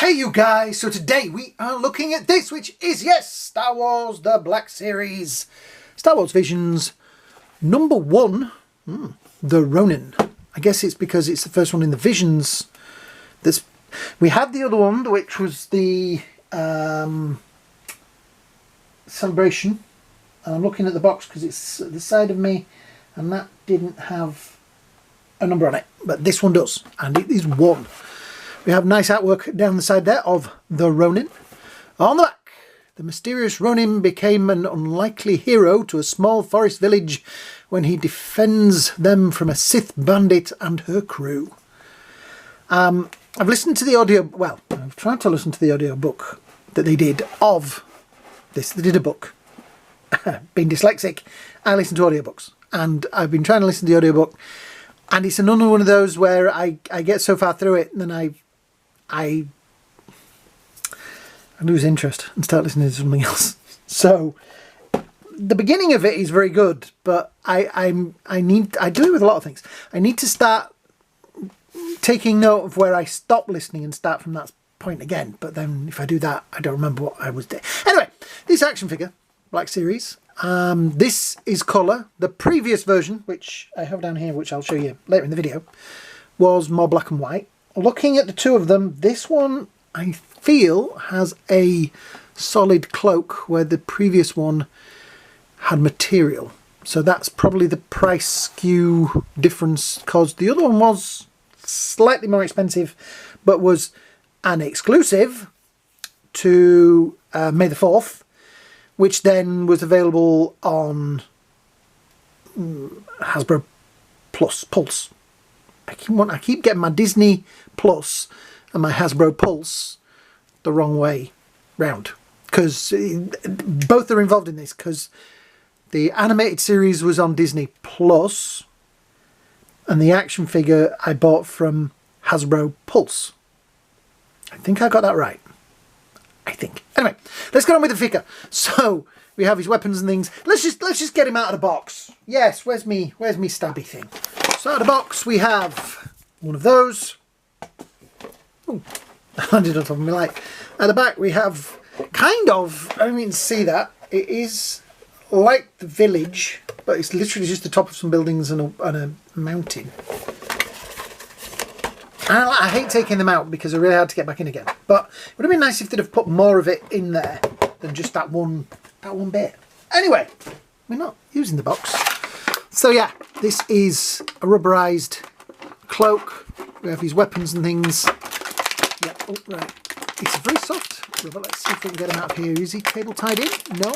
Hey you guys, so today we are looking at this, which is, yes, Star Wars the Black Series. Star Wars Visions number 1, the Ronin. I guess it's because it's the first one in the Visions. We had the other one, which was the Celebration. And I'm looking at the box because it's at the side of me, and that didn't have a number on it. But this one does, and it is 1. We have nice artwork down the side there of the Ronin. On the back, the mysterious Ronin became an unlikely hero to a small forest village when he defends them from a Sith bandit and her crew. I've listened to the audio, well, I've tried to listen to the audio book that they did of this. They did a book. Being dyslexic, I listen to audiobooks. And I've been trying to listen to the audiobook, and it's another one of those where I get so far through it and then I lose interest and start listening to something else. So the beginning of it is very good, but I do it with a lot of things. I need to start taking note of where I stop listening and start from that point again. But then if I do that, I don't remember what I was doing. Anyway, this action figure, Black Series. This is colour. The previous version, which I have down here, which I'll show you later in the video, was more black and white. Looking at the two of them, this one I feel has a solid cloak where the previous one had material. So that's probably the price skew difference, because the other one was slightly more expensive but was an exclusive to May the 4th, which then was available on Hasbro Pulse. I keep getting my Disney Plus and my Hasbro Pulse the wrong way round, because both are involved in this, because the animated series was on Disney Plus and the action figure I bought from Hasbro Pulse. I think I got that right. I think. Anyway, let's get on with the figure. So we have his weapons and things. Let's just get him out of the box. Yes, where's me stabby thing? So out of the box we have one of those. Oh, landed on top of my light. At the back we have kind of, I don't even see that. It is like the village, but it's literally just the top of some buildings and a mountain. And I hate taking them out because they're really hard to get back in again. But it would have been nice if they'd have put more of it in there than just that one bit. Anyway, we're not using the box. So yeah, this is a rubberized cloak. We have his weapons and things. Yeah, oh, right. It's very soft rubber. Let's see if we can get him out of here. Is he cable tied in? No.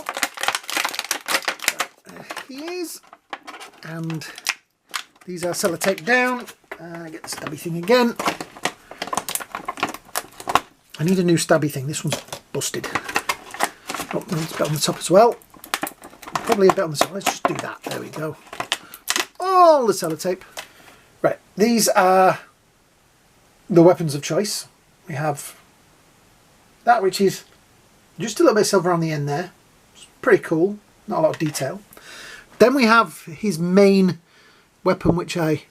There he is. And these are sellotaped down. Get the stabby thing again. I need a new stabby thing. This one's busted. Oh, there's a bit on the top as well. Probably a bit on the side. Let's just do that. There we go. All the sellotape. Right, these are the weapons of choice. We have that, which is just a little bit of silver on the end there. It's pretty cool. Not a lot of detail. Then we have his main weapon, which I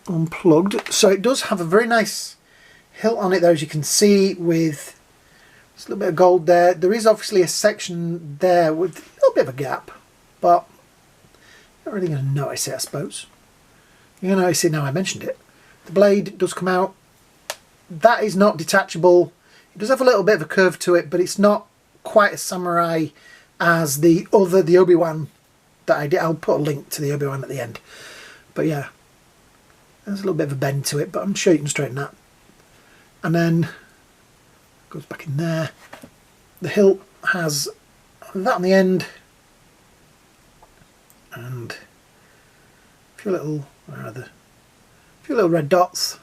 unplugged. So it does have a very nice hilt on it there, as you can see, with just a little bit of gold there. There is obviously a section there with a little bit of a gap, but you're not really going to notice it, I suppose. You're going to notice it now I mentioned it. The blade does come out. That is not detachable. It does have a little bit of a curve to it, but it's not quite as samurai as the Obi-Wan that I did. I'll put a link to the Obi-Wan at the end. But yeah, there's a little bit of a bend to it, but I'm sure you can straighten that. And then goes back in there. The hilt has that on the end, and a few little red dots,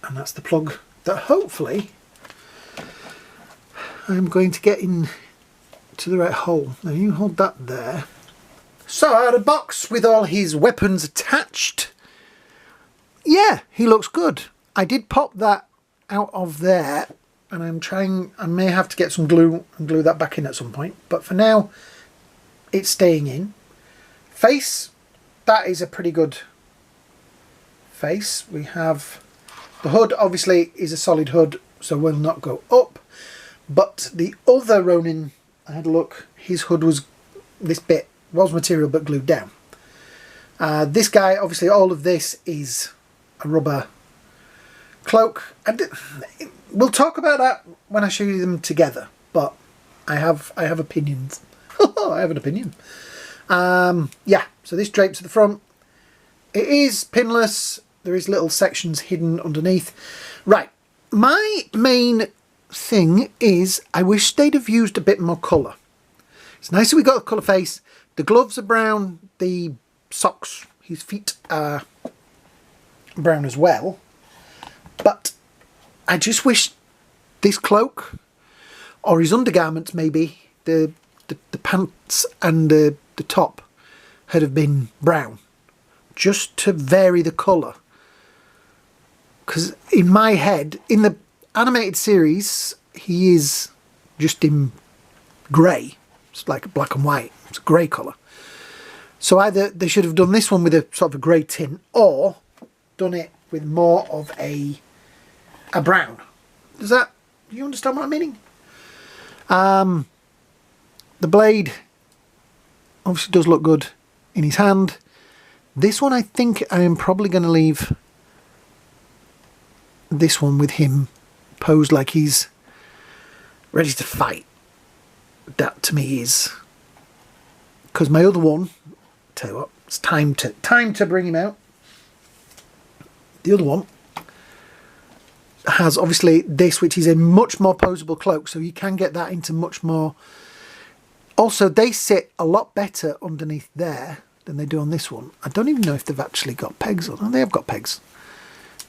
and that's the plug that hopefully I'm going to get in to the right hole. Now you hold that there. So out of the box with all his weapons attached, yeah, he looks good. I did pop that out of there, and I may have to get some glue and glue that back in at some point, but for now it's staying in. Face, that is a pretty good face. We have The hood obviously is a solid hood, so will not go up. But the other Ronin, I had a look, his hood was, this bit was material but glued down. This guy, obviously all of this is a rubber cloak. And we'll talk about that when I show you them together, but I have opinions. I have an opinion. Yeah, so this drapes at the front. It is pinless. There is little sections hidden underneath. Right, my main thing is I wish they'd have used a bit more colour. It's nice that we got a colour face. The gloves are brown. The socks, his feet are brown as well. But I just wish this cloak, or his undergarments maybe, the pants and the top had have been brown, just to vary the colour. Because in my head, in the animated series, he is just in grey. It's like black and white. It's a grey colour. So either they should have done this one with a sort of a grey tint, or done it with more of a brown. Do you understand what I'm meaning? The blade obviously does look good in his hand. This one I think I am probably going to leave this one with him posed like he's ready to fight. That to me is, because my other one, tell you what, it's time to bring him out. The other one has obviously this, which is a much more poseable cloak, so you can get that into much more. Also, they sit a lot better underneath there than they do on this one. I don't even know if they've actually got pegs on. Oh, they have got pegs.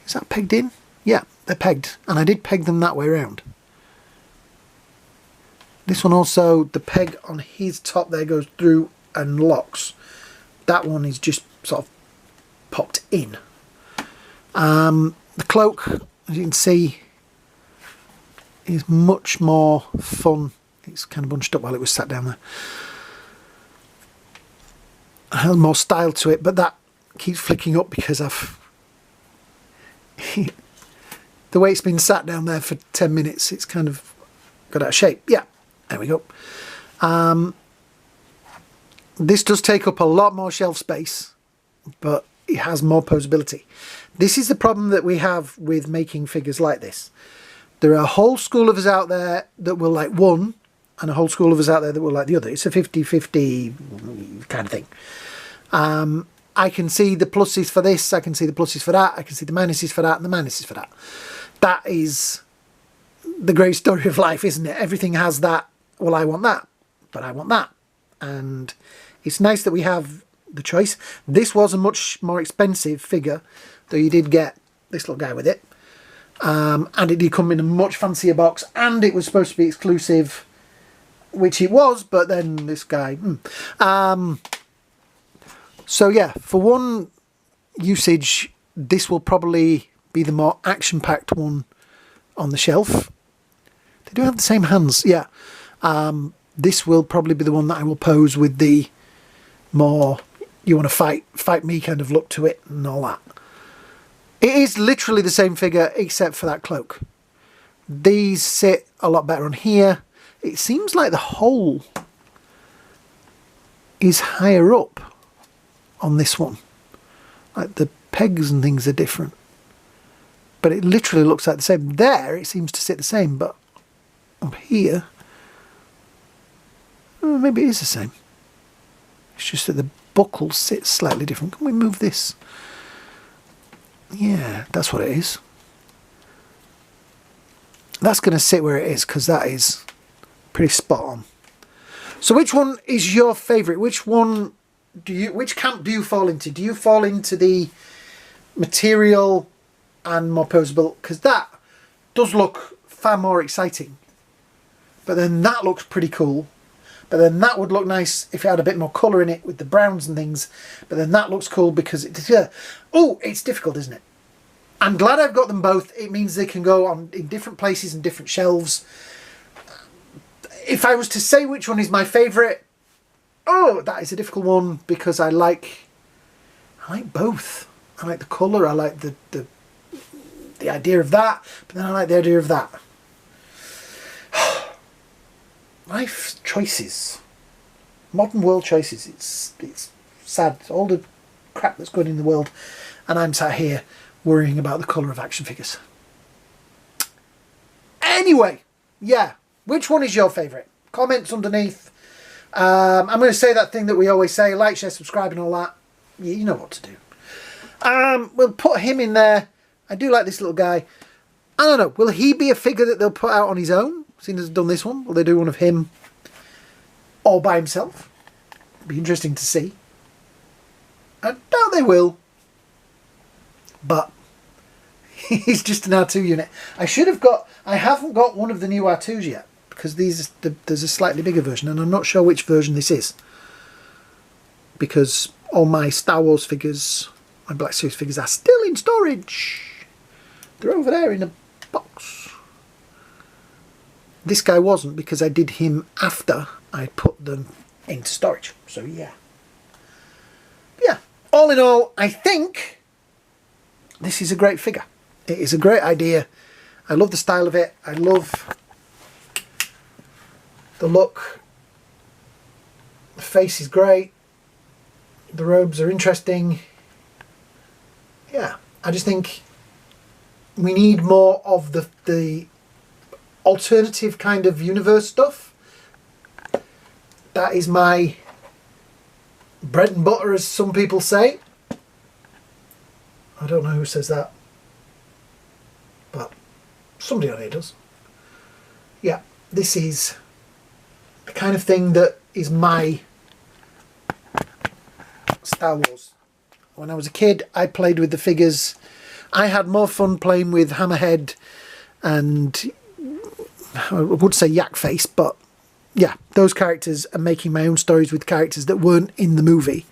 Is that pegged in? Yeah, they're pegged, and I did peg them that way around. This one also, the peg on his top there goes through and locks. That one is just sort of popped in. The cloak, as you can see, is much more fun. It's kind of bunched up while it was sat down there. It has more style to it, but that keeps flicking up because I've the way it's been sat down there for 10 minutes, it's kind of got out of shape. Yeah, there we go. This does take up a lot more shelf space, but it has more posability. This is the problem that we have with making figures like this. There are a whole school of us out there that will like one, and a whole school of us out there that will like the other. It's a 50-50 kind of thing. I can see the pluses for this, I can see the pluses for that, I can see the minuses for that, and the minuses for that. That is the great story of life, isn't it? Everything has that, well, I want that, but I want that. And it's nice that we have the choice. This was a much more expensive figure, though you did get this little guy with it. And it did come in a much fancier box, and it was supposed to be exclusive, which it was, but then this guy... So yeah, for one usage, this will probably be the more action-packed one on the shelf. They do have the same hands, yeah. This will probably be the one that I will pose with the more you want to fight me kind of look to it and all that. It is literally the same figure except for that cloak. These sit a lot better on here. It seems like the hole is higher up on this one. Like the pegs and things are different. But it literally looks like the same. There it seems to sit the same, but up here, maybe it is the same. It's just that the buckle sits slightly different. Can we move this? Yeah, that's what it is. That's going to sit where it is because that is pretty spot on. So which one is your favourite? Which camp do you fall into? Do you fall into the material and more posable? Because that does look far more exciting. But then that looks pretty cool. But then that would look nice if it had a bit more colour in it with the browns and things. But then that looks cool because it's... Oh, it's difficult, isn't it? I'm glad I've got them both. It means they can go on in different places and different shelves. If I was to say which one is my favourite... Oh, that is a difficult one because I like both. I like the colour. I like the the idea of that, but then I like the idea of that. Life choices. Modern world choices. It's sad. All the crap that's going in the world, and I'm sat here worrying about the colour of action figures. Anyway, yeah, which one is your favourite? Comments underneath. I'm going to say that thing that we always say, like, share, subscribe and all that. You know what to do. We'll put him in there. I do like this little guy. I don't know, will he be a figure that they'll put out on his own? Seeing as they've done this one, will they do one of him all by himself? Be interesting to see. I doubt they will. But he's just an R2 unit. I haven't got one of the new R2s yet, because there's a slightly bigger version, and I'm not sure which version this is, because all my Star Wars figures, my Black Series figures, are still in storage. They're over there in a box. This guy wasn't, because I did him after I put them into storage. So yeah. Yeah. All in all, I think this is a great figure. It is a great idea. I love the style of it. I love the look. The face is great. The robes are interesting. Yeah, I just think we need more of the alternative kind of universe stuff. That is my bread and butter, as some people say. I don't know who says that, but somebody on here does. Yeah, this is the kind of thing that is my Star Wars. When I was a kid, I played with the figures. I had more fun playing with Hammerhead and, I would say Yak Face, but yeah, those characters, and making my own stories with characters that weren't in the movie.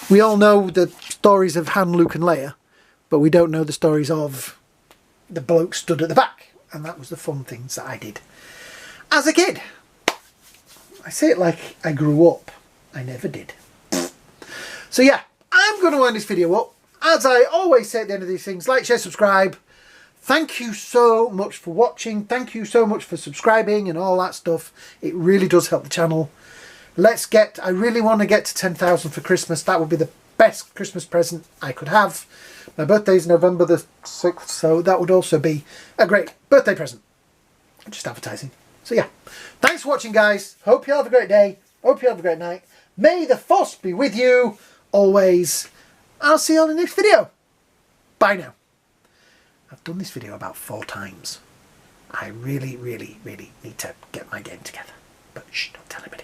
We all know the stories of Han, Luke and Leia, but we don't know the stories of the bloke stood at the back. And that was the fun things that I did as a kid. I say it like I grew up. I never did. So yeah, I'm going to wind this video up. As I always say at the end of these things, like, share, subscribe. Thank you so much for watching. Thank you so much for subscribing and all that stuff. It really does help the channel. I really want to get to 10,000 for Christmas. That would be the best Christmas present I could have. My birthday's November the 6th, so that would also be a great birthday present. Just advertising. So yeah, thanks for watching, guys. Hope you have a great day. Hope you have a great night. May the Force be with you always. I'll see you all in the next video. Bye now. I've done this video about 4 times. I really, really, really need to get my game together. But shh, don't tell anybody.